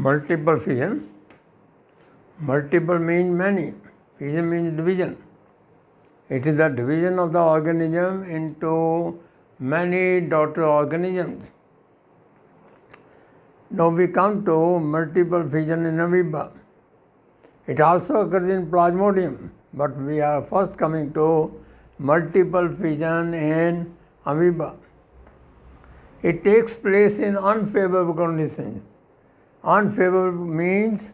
multiple fission. Multiple means many, fission means division. It is the division of the organism into many daughter organisms. Now we come to multiple fission in amoeba. It also occurs in Plasmodium, but we are first coming to multiple fission in amoeba. It takes place in unfavorable conditions. Unfavorable means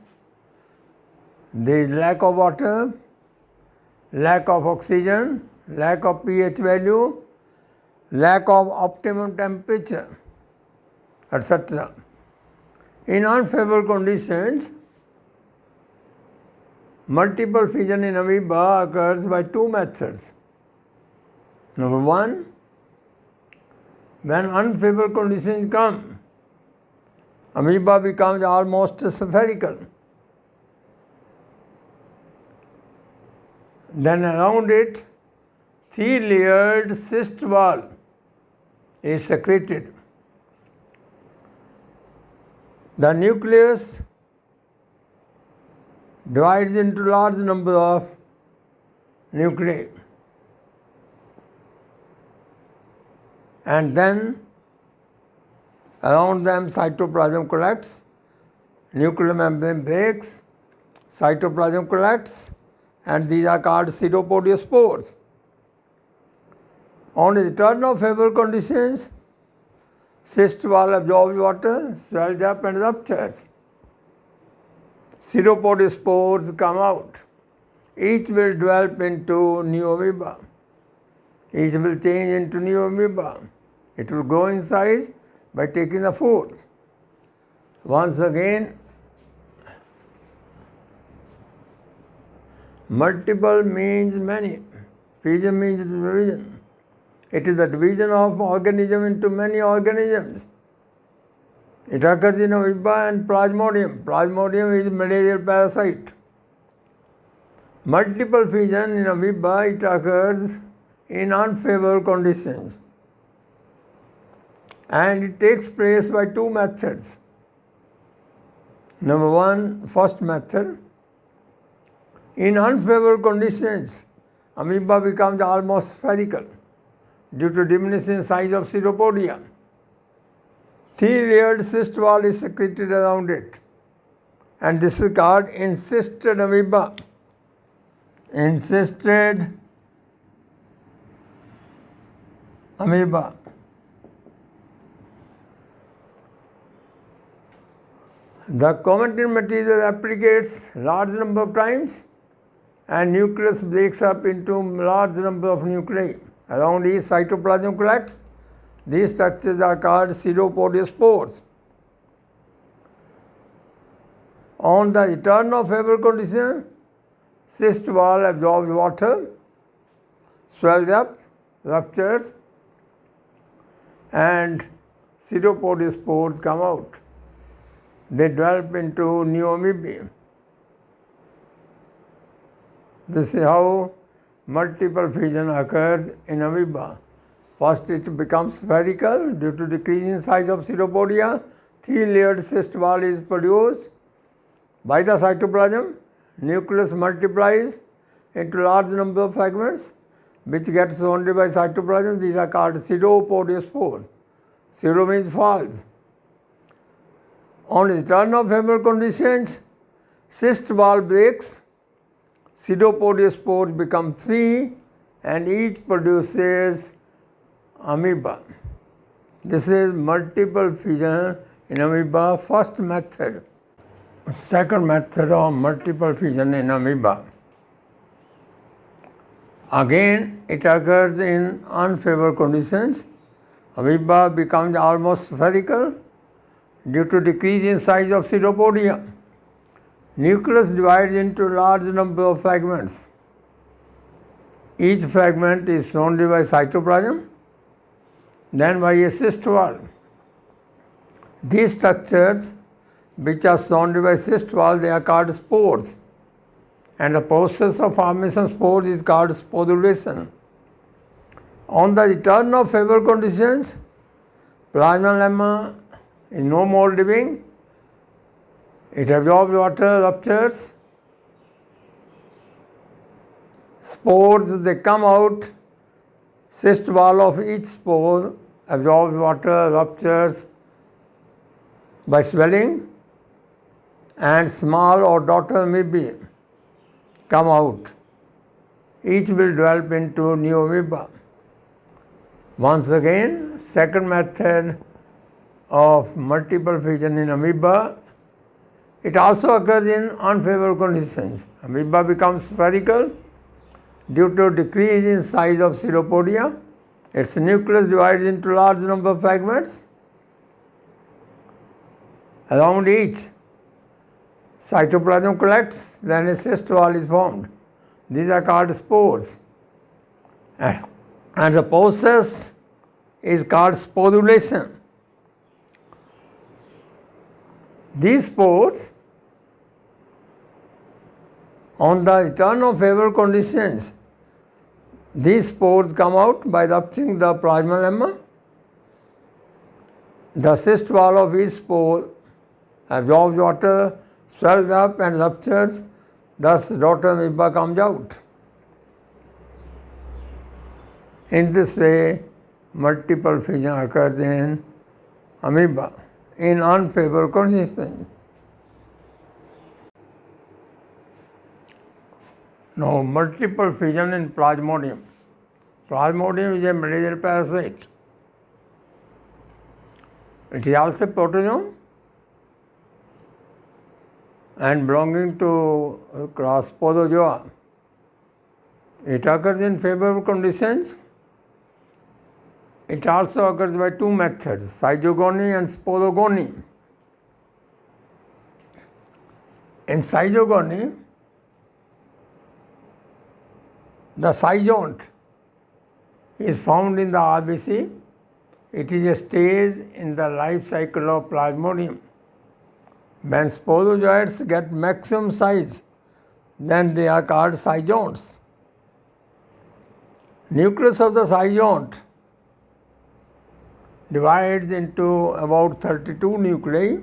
the lack of water, lack of oxygen, lack of pH value, lack of optimum temperature, etc. In unfavorable conditions, multiple fission in amoeba occurs by two methods. Number one, when unfavorable conditions come, amoeba becomes almost spherical. Then around it, three-layered cyst wall is secreted. The nucleus divides into large number of nuclei. And then around them cytoplasm collects, nuclear membrane breaks, cytoplasm collects, and these are called pseudopodiospores. On the return of favorable conditions, cyst wall absorbs water, swells up and ruptures. Pseudopodiospores come out. Each will develop into new amoeba. Each will change into new amoeba. It will grow in size by taking the food. Once again, multiple means many. Fission means division. It is the division of organism into many organisms. It occurs in amoeba and Plasmodium. Plasmodium is a malarial parasite. Multiple fission in amoeba, it occurs in unfavorable conditions. And it takes place by two methods. Number one, first method. In unfavorable conditions, amoeba becomes almost spherical due to diminishing size of pseudopodia. Three-layered cyst wall is secreted around it, and this is called encysted amoeba. Encysted amoeba. The cometin material replicates large number of times, and nucleus breaks up into large number of nuclei. Around each cytoplasm collects. These structures are called pseudopodiospores. On the return of favorable condition, cyst wall absorbs water, swells up, ruptures, and pseudopodiospores come out. They develop into new amoeba. This is how multiple fission occurs in amoeba. First, it becomes spherical due to decreasing size of pseudopodia. Three-layered cyst wall is produced by the cytoplasm. Nucleus multiplies into large number of fragments, which get surrounded by cytoplasm. These are called pseudopodiospores. Pseudo means false. On return of favorable conditions, cyst wall breaks, pseudopodiospores become free, and each produces amoeba. This is multiple fission in amoeba, first method. Second method of multiple fission in amoeba. Again, it occurs in unfavorable conditions. Amoeba becomes almost spherical due to decrease in size of pseudopodia. Nucleus divides into large number of fragments. Each fragment is surrounded by cytoplasm, then by a cyst wall. These structures, which are surrounded by cyst wall, they are called spores. And the process of formation of spores is called sporulation. On the return of favorable conditions, plasma lemma is no more living, It absorbs water, ruptures. Spores, they come out. Cyst wall of each spore absorbs water, ruptures by swelling, and small or daughter amoeba come out. Each will develop into new amoeba. Once again, second method of multiple fission in amoeba. It also occurs in unfavorable conditions. Amoeba becomes spherical due to decrease in size of pseudopodia. Its nucleus divides into large number of fragments. Around each, cytoplasm collects, then a cyst wall is formed. These are called spores. And the process is called sporulation. These spores, on the return of favorable conditions, these spores come out by rupturing the plasma lemma. The cyst wall of each spore absorbs water, swells up and ruptures, thus daughter amoeba comes out. In this way, multiple fission occurs in amoeba in unfavorable conditions. Now, multiple fission in Plasmodium. Plasmodium is a malarial parasite. It is also protozoan and belonging to class Podozoa. It occurs in favorable conditions. It also occurs by two methods, zygogony and sporogony. In zygogony, the zygont is found in the RBC. It is a stage in the life cycle of Plasmodium. When sporozoites get maximum size, then they are called zygonts. Nucleus of the zygont divides into about 32 nuclei.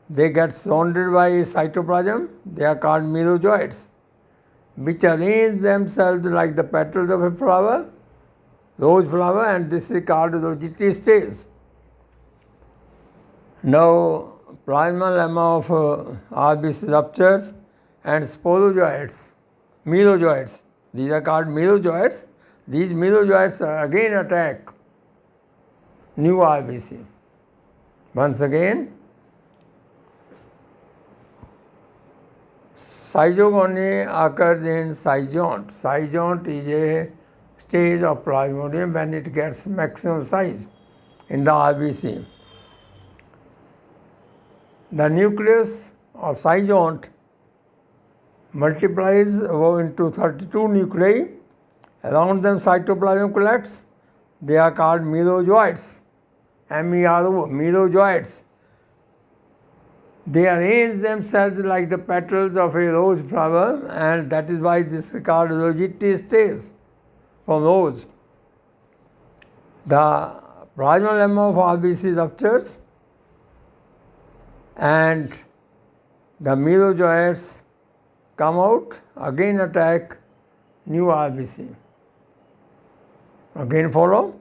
They get surrounded by cytoplasm. They are called mesozoites, which arrange themselves like the petals of a flower, rose flower, and this is called rosette stage. Now, plasma lemma of RBC ruptures and sporozoites, mesozoites. These are called mesozoites. These mesozoites again attack new RBC. Once again, zygogony occurs in zygont. Zygont is a stage of Plasmodium when it gets maximum size in the RBC. The nucleus of zygont multiplies into 32 nuclei. Around them cytoplasm collects. They are called mesozoites. MERO, mesozoites. They arrange themselves like the petals of a rose flower, and that is why this is called rosette stage from rose. The plasma lemma of RBC ruptures and the mesozoites come out, again attack new RBC. Again follow.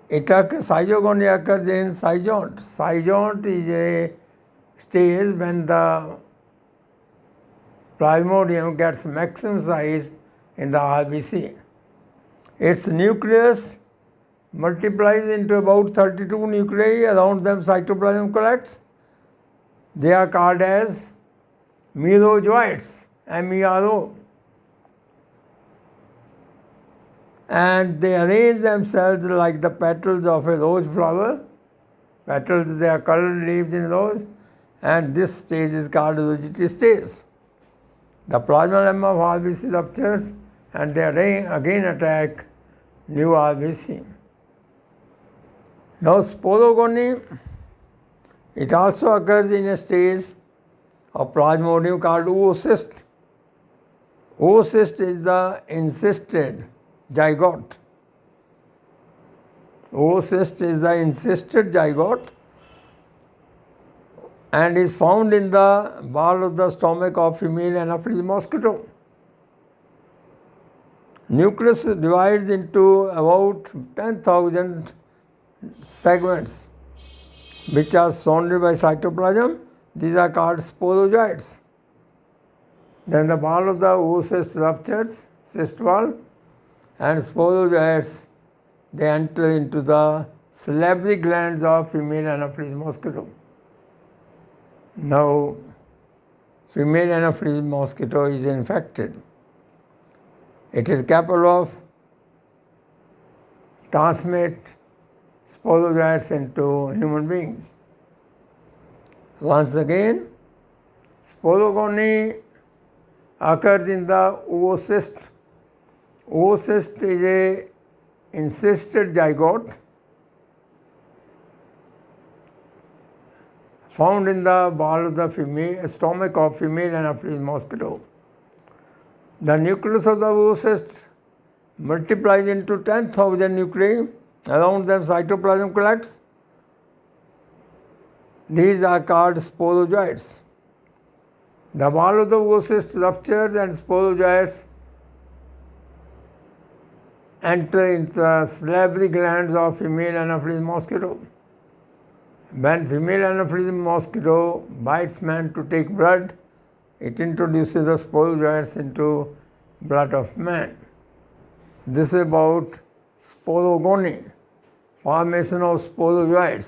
Zygogony occurs in zygont. Zygont is a stage when the Plasmodium gets maximum size in the RBC. Its nucleus multiplies into about 32 nuclei. Around them cytoplasm collects. They are called as mesozoites, MERO. And they arrange themselves like the petals of a rose flower. Petals, they are colored leaves in rose, and this stage is called rosette stage. The plasma lemma of RBC ruptures and they again attack new RBC. Now, sporogony, it also occurs in a stage of Plasmodium called oocyst. Oocyst is the encysted zygote. Oocyst is the encysted zygote. and is found in the wall of the stomach of female Anopheles mosquito. Nucleus divides into about 10,000 segments which are surrounded by cytoplasm. These are called sporozoites. Then the wall of the oocyst ruptures, cyst wall, and sporozoites, they enter into the salivary glands of female Anopheles mosquito. Now, female Anopheles mosquito is infected. It is capable of transmit sporozoites into human beings. Once again, sporogony occurs in the oocyst. Oocyst is a encysted zygote found in the wall of the stomach of female Anopheles mosquito. The nucleus of the oocyst multiplies into 10,000 nuclei. Around them cytoplasm collects. These are called sporozoites. The wall of the oocyst ruptures and sporozoites enter into the salivary glands of female Anopheles mosquito. When female Anopheles mosquito bites man to take blood, it introduces the sporozoites into blood of man. This is about sporogony, formation of sporozoites.